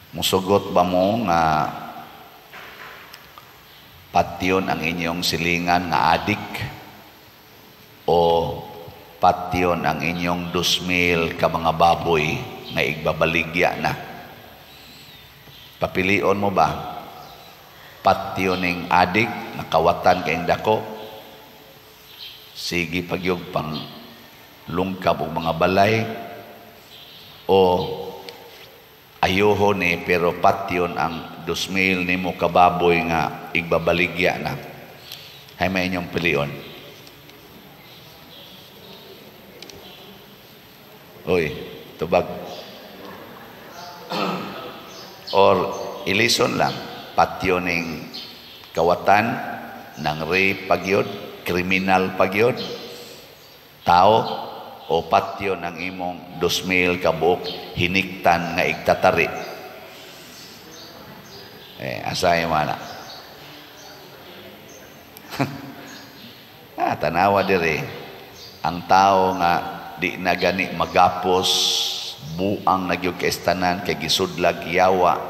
Musugot ba mo nga patyon ang inyong silingan nga adik o patyon ang inyong 2,000 ka mga baboy nga igbabaligya na? Papilion mo ba? Patyon ning adik nakawatan kayong dako, sige pagyog pang lungkab og mga balay, o ayuho ni pero patyon ang 2,000 nimo kababoy nga igbabaligya na? Hay may inyong pilion. Oy, tubag. Or ilison lang, patyon ning kawatan ng rape pagyod, kriminal pagyod, tao, o patyo ng imong 2,000 kabuok hiniktan nga igtatari? Asay mana? Tanawa dire. Ang tao nga di na gani magapos, buang nagyog kaistanan kay gisudlag yawa,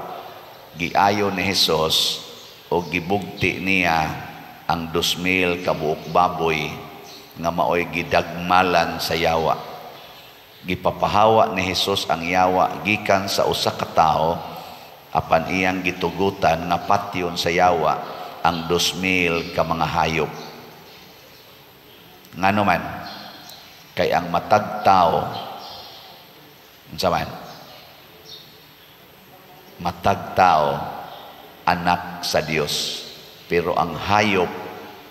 giayo ni Hesus o gibugti niya ang 2,000 kabuok baboy nga maoy gidagmalan sa yawa. Gipapahawa ni Hesus ang yawa gikan sa usa ka tawo, apan iyang gitugutan nga patyon sa yawa ang 2,000 ka mga hayop. Ngano man kay ang matag tao, unsa man? Matag tao anak sa Dios, pero ang hayop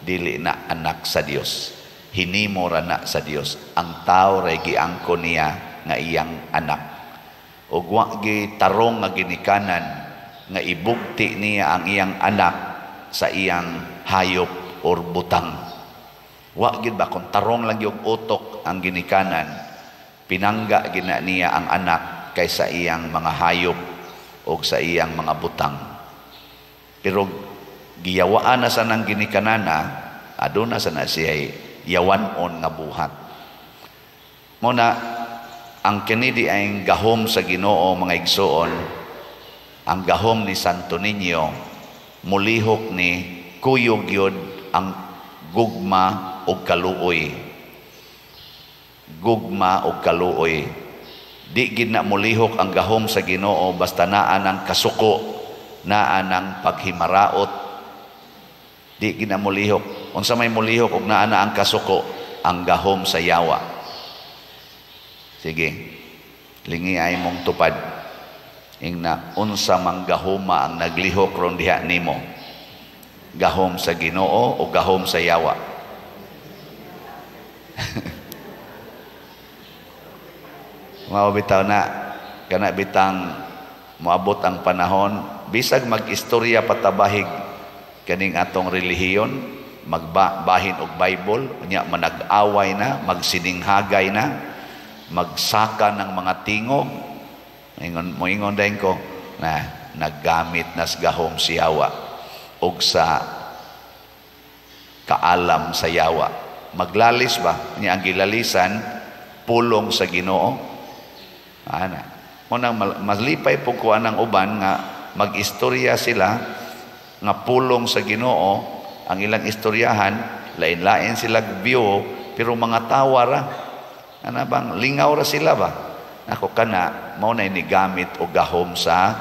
dili na anak sa Dios. Hinimo ra na sa Dios. Ang tao ray giangko niya nga iyang anak. Ug wa gi tarong nga ginikanan nga ibugti niya ang iyang anak sa iyang hayop or butang. Wa gid ba kung tarong lang yung utok ang ginikanan, pinangga gina niya ang anak kaysa iyang mga hayop o sa iyang mga butang. Pero giyawaan na sa nang ginikanana, aduna sa na siya yawanon nga buhat. Muna, ang kinidi ay gahom sa Ginoo, mga igsoon, ang gahom ni Santo Niño, mulihok ni kuyog yun ang gugma o kaluoy. Gugma o kaluoy. Di gid na mulihok ang gahom sa Ginoo basta naan ang kasuko, naan ang paghimaraot. Di gid na mulihok. Unsa may mulihok og naa na ang kasuko, ang gahom sa yawa. Sige, lingi ay mong tupad. Ingna unsa mang gahoma ang naglihok ron diha nimo? Gahom sa Ginoo o gahom sa yawa? Mao bitaw na kana bitang moabot ang panahon, bisag mag-istorya patabahig kaning atong relihiyon, magbahin og Bible, nya manag-away na, magsininghagay na, magsaka ng mga tingog. Moingon dayon ko na naggamit nas gahom si yawa og sa kaalam sa yawa. Maglalis ba? Nya ang gilalisan pulong sa Ginoo. Ana. Mo nang malipay po ko anang uban nga mag-istorya sila nga pulong sa Ginoo. Ang ilang istoryahan, lain-lain sila view, pero mga tawa ra. Ano bang, lingaw ra sila ba? Ako kana, mao na inigamit o gahom sa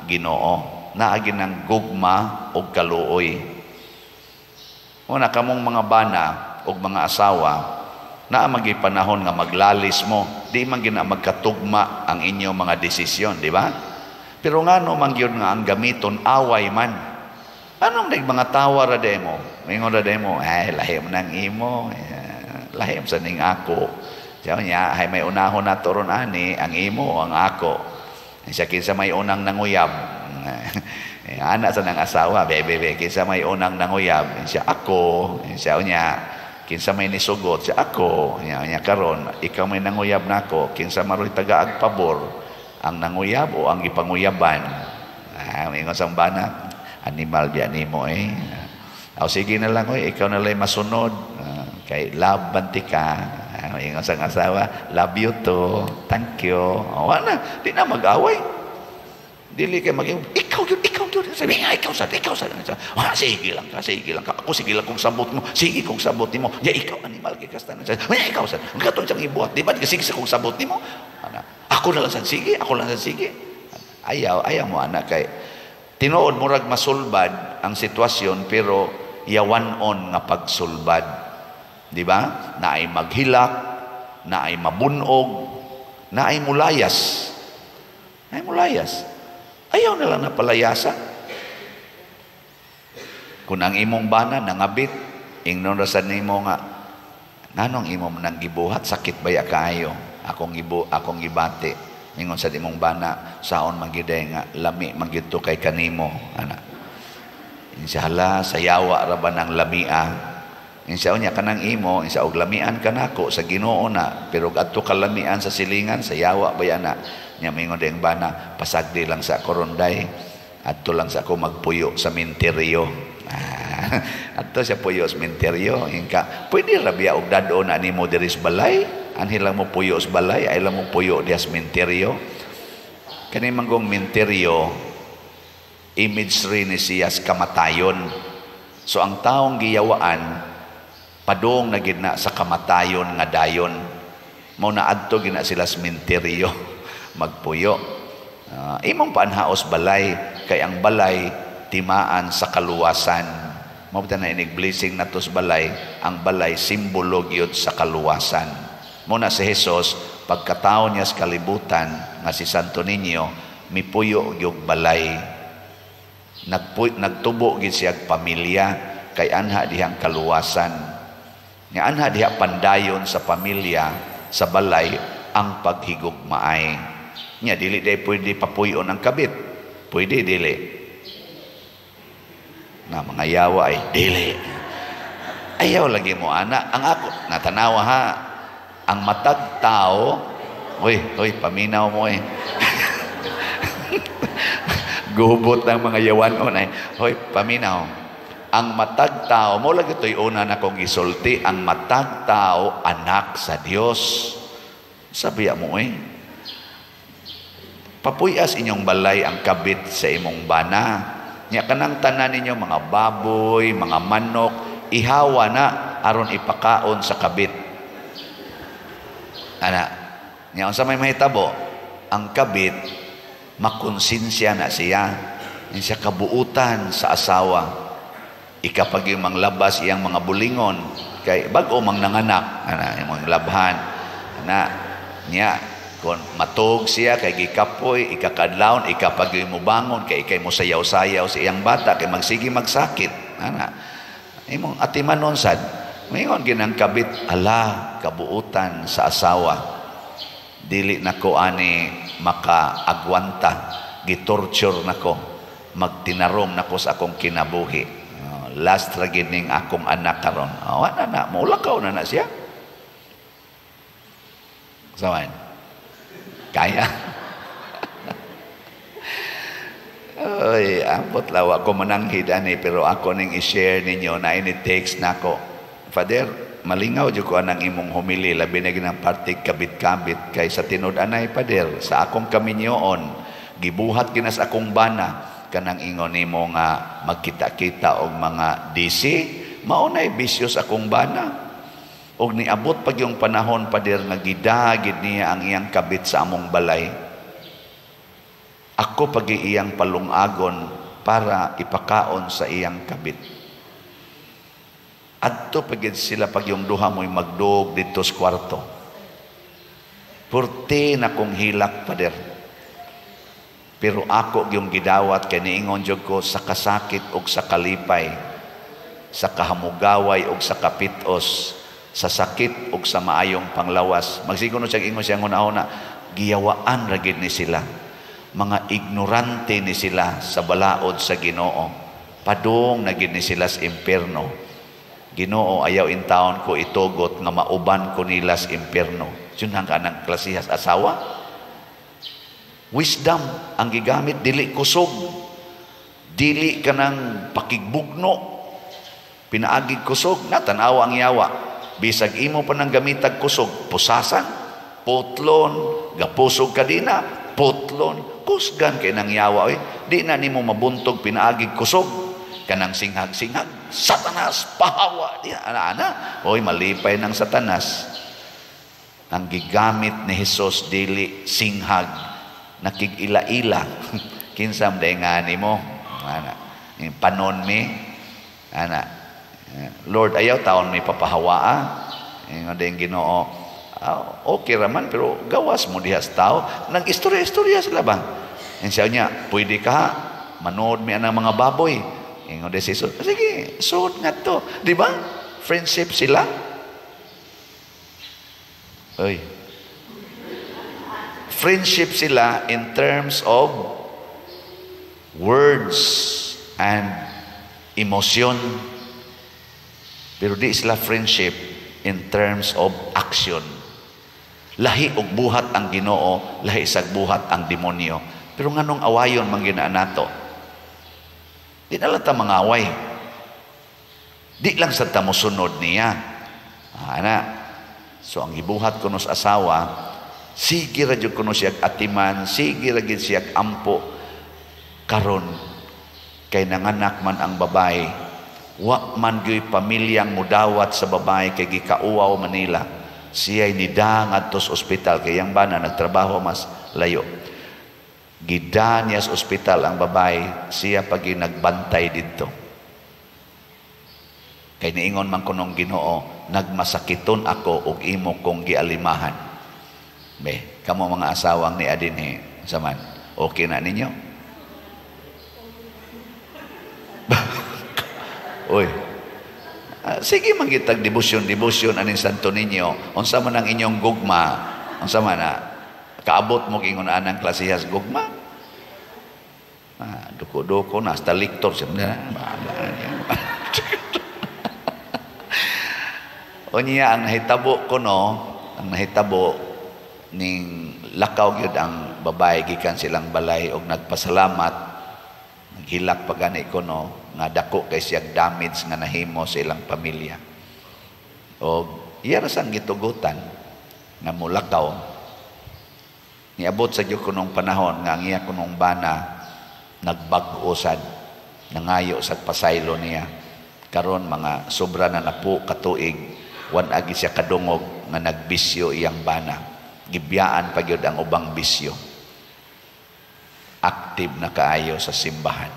Ginoo. Naagi ng gugma o kaluoy. Una kamong mga bana o mga asawa, na magipanahon nga maglalis mo, di man gina magkatugma ang inyong mga desisyon, di ba? Pero nga no man yun nga ang gamiton, away man. Anong mga tawa ra demo? Mingon ra demo, ay lahim nang imo, lahim sa ning ako. Siya niya, ay may unahon na turon ani, ang imo, ang ako. Siya kinsa may unang nanguyab. Anak sa nang asawa, bebe, kinsa may unang nanguyab. Siya ako, siya niya, kinsa may nisugot, siya ako. Niya karon, ikaw may nanguyab nako, kinsa maroy tagaag pabor, ang nanguyab o ang ipanguyaban. Mingon sang bana, animal biya nimo o sige na lang ikaw na lang masunod kay love banti ka. Ingon sang asawa, love you too, thank you. O na, di na mag-away. Dili kay maging ikaw yun. Sabi nga ikaw sad. Sige lang ka. Ako sige lang kung sabot mo. Sige kung sabot nimo. Ya ikaw animal kay kastan. Ikaw sad. Ang katong siyang ibuhat. Di ba sige sa kung sabot nimo? Ako na lang sad sige. Ayaw mo anak kay tinuod murag masulbad ang sitwasyon pero yawan-on nga pagsulbad. Di ba? Na ay maghilak, na ay mabunog, na ay mulayas. Ayaw na lang na palayasa. Kung ang imong bana nangabit, ingnon rasan nimo nga, nanong imong nang gibuhat, sakit baya kaayo, akong gibate. Ingon sa imong bana, saon magiday nga, lami magito kay kanimo. Inshallah, sayawa ra ba ng lamia? Insya niya kanang imo, insya og lamian kanako sa Ginoo na, pero adto ka lamian sa silingan, sayawa ba yan na? Niya mingon ding bana, pasagdi lang sa koronday, adto lang sa ako magpuyo sa minteryo. Adto siya puyo sa minteryo, ingka, pwede rabia og dado na nimo diri sa balay, anhil lang mo puyo sa balay, ay lang mo puyo diya sa minteryo. Kani manggong minteryo, imagery ni siya sa kamatayon. So ang taong giyawaan, padong na gina sa kamatayon nga dayon. Mao na adto gina sila sa minteryo magpuyo. Imong paanhaos balay kay ang balay timaan sa kaluwasan. Mao na inig blessing nato sa balay, ang balay simbolo gyud sa kaluwasan. Mao na si Hesus pagkatao niya sa kalibutan nga si Santo Niño mipuyo gyud balay. Nagtubo gid siya pamilya kay anha dihang kaluwasan. Nga anha diha pandayon sa pamilya sa balay ang paghigugmaay. Nya dili day pwede papuyon ang kabit. Pwede dili. Na mga yawa ay dili. Ayaw lagi mo anak. Ang ako natanawa ha. Ang matag tao, hoy, paminaw mo eh. Gubot ng mga yawan o na. Hoy, paminaw. Ang matag tao, mo lagi ito'y una na kong isulti, ang matag tao, anak sa Diyos. Sabiya mo eh. Papuyas inyong balay ang kabit sa imong bana. Nya kanang tanan ninyo mga baboy, mga manok, ihawa na aron ipakaon sa kabit. Nya unsa may mahitabo? Ang kabit makonsensya na siya. Siya kabuutan sa asawa. Ikapag yung manglabas iyang mga bulingon kay bag-o mang nanganak imong labhan niya kung matog siya kay gikapoy ikakadlawon ikapag mo bangon kay ikay mo sayaw-sayaw sa iyang bata kay magsige magsakit imong atimanon sad mingon ginang kabit ala kabuutan sa asawa dili nako ani makaagwanta gitorture nako magtinarong nako sa akong kinabuhi last ra gid ning akong anak karon wala na maulakaw na siya sawan kaya. Oy, ambot lawa ko mananghid ani pero ako ning i-share ninyo na ini text nako. Father, malingaw jud ko anang imong homily labi na ginang party kabit-kabit kay sa tinud-anay Father sa akong kaminyoon gibuhat kinas akong bana kanang ingon nimo nga magkita-kita og mga DC maunay bisyos akong bana. Og niabot pag yung panahon Pader nga gidagid niya ang iyang kabit sa among balay. Ako pag iyang palungagon para ipakaon sa iyang kabit. Adto pagid sila pag yung duha mo'y magdog dito sa kwarto. Purti na kong hilak Pader. Pero ako yung gidawat kay niingon jud ko sa kasakit og sa kalipay, sa kahamugaway og sa kapitos, sa sakit ug sa maayong panglawas. Magsiguno siya ingon siya una giyawaan ra gid ni sila. Mga ignorante ni sila sa balaod sa Ginoo. Padung na gid ni sila sa impierno. Ginoo ayaw in taon ko itugot nga mauban ko nila sa impierno. Yun ang kanang klasihas asawa. Wisdom ang gigamit dili kusog. Dili kanang pakigbugno. Pinaagig kusog natanawa ang yawa. Bisag imo pa nang gamitag kusog, pusasan, putlon, gapusog kadina, putlon, kusgan kay nang yawa. Oy. Di na nimo mabuntog pinaagig kusog. Kanang singhag-singhag, Satanas, pahawa. Di, ana-ana. Oy, malipay ng Satanas. Ang gigamit ni Jesus dili singhag, nakig-ila-ila. Kinsam day nga nimo. Ana, panon mi. Ana, Lord, ayaw taon may papahawaa. Ingon din Ginoo, okay raman, pero gawas mo dihas tao. Nag-istorya-istorya sila ba? Siya niya, pwede ka, manood mi ang mga baboy. Ingon din si Jesus, sige, suot nga to. Di ba? Friendship sila. Oy. Friendship sila in terms of words and emotion. Pero di sila friendship in terms of action. Lahi og buhat ang Ginoo, lahi isag buhat ang demonyo. Pero nganong awayon man ginaan nato? Di na lang ta mangaway. Di lang sa ta mosunod niya. Ana. So ang gibuhat kuno sa asawa, sige ra jud kuno siya atiman, sige ra gid siya ampo karon kay nanganak man ang babae. Wa man gyoy pamilyang mudawat sa babae kay gikauaw Manila. Siya nida ngadto sa ospital kay yang bana nagtrabaho mas layo. Gida niya sa ospital ang babae, siya pag nagbantay didto. Kay niingon man kunong Ginoo, nagmasakiton ako og imo kong gialimahan. Be, kamo mga asawang ni adinhi saman. Okay na ninyo? Uy, sige mangitag debosyon aning Santo Niño. Unsa man ang inyong gugma? Unsa man na kaabot mo ingon anang klasihas gugma? Duko-duko na hasta liktor siya. Unya ang nahitabo ko no, ang nahitabo ning lakaw gyud ang babae gikan silang balay og nagpasalamat. Naghilak pa gani ko no, nga dako kay siyang damage nga nahimo sa ilang pamilya. O iya ra sang gitugutan nga mulakaw. Niabot sa Diyo kunong panahon nga ang iya kunong bana nagbag-o sad, nangayo sa pasaylo niya. Karon mga sobra na napo katuig, wan agi siya kadungog nga nagbisyo iyang bana. Gibiyaan pa gyud ang ubang bisyo. Active na kaayo sa simbahan.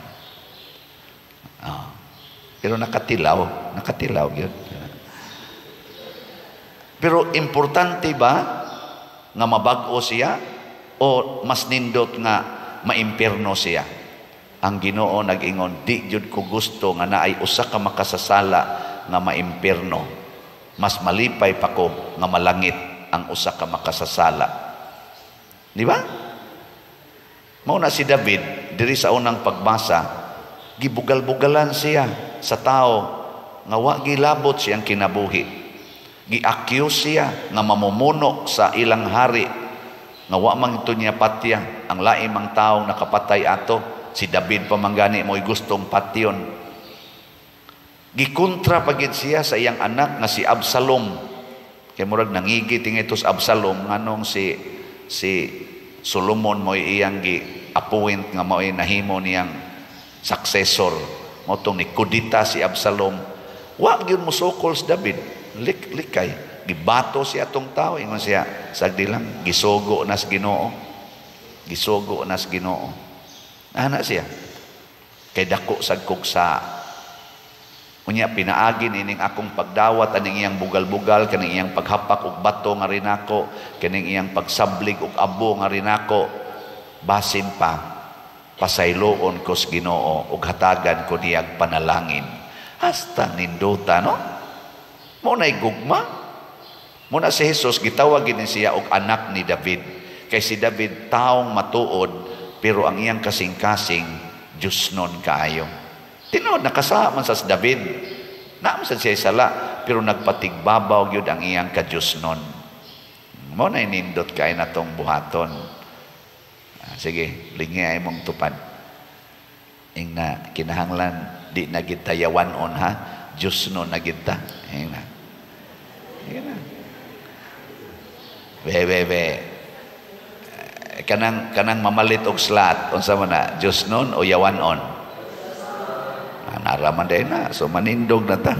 Pero nakatilaw yun. Pero importante ba nga mabag-o siya o mas nindot nga maimpierno siya? Ang Ginoo nag-ingon, di jud ko gusto nga naay usa ka makasasala nga maimpierno. Mas malipay pa ko nga malangit ang usa ka makasasala. Di ba? Mao na si David, diri sa unang pagbasa, gibugal-bugalan siya sa tao nga wa gilabot siyang kinabuhi. Gi-accuse siya nga mamumuno sa ilang hari nga wa man ito niya patya. Ang lain mang taong nakapatay ato, si David pamanggani mo'y gustong patyon. Gikontra pagid siya sa iyang anak nga si Absalom. Kaya murag nangigit ito sa Absalom nganong si Solomon mo'y iyang gi-appoint nga mo'y nahimo niyang successor. Mo tong ni kudita si Absalom. Wa gyud mo sukol si David. Likay. Gibato siya atong tao. Ingon siya, sagdi lang, gisugo nas Ginoo. Gisugo nas Ginoo. Ana siya. Kay dako sad kugsa. Unya pinaagi ining akong pagdawat aning iyang bugal-bugal, kaning iyang paghapak og bato nga rinako, kaning iyang pagsablig og abo nga rinako. Basin pa pasayloon ko sa Ginoo ug hatagan ko niyang panalangin. Hasta ninduta no? Mo nay gugma. Muna si Jesus gitawag ni siya og anak ni David. Kay si David taong matuod pero ang iyang kasing-kasing Diyos nun kaayo. Tinood nakasama sa David. Naam sa siya sala pero nagpatigbabaw gyud ang iyang ka-Diyos nun. Mo nay nindot kay natong buhaton. Sige, lingi ay mong tupad. Ing na kinahanglan di na kita yawanon ha. Diyos nun na kita. Ing na. Ing na. Be. kanang mamalit og slat unsa man na Dios nun o yawanon. Naraman din na so manindog na ta.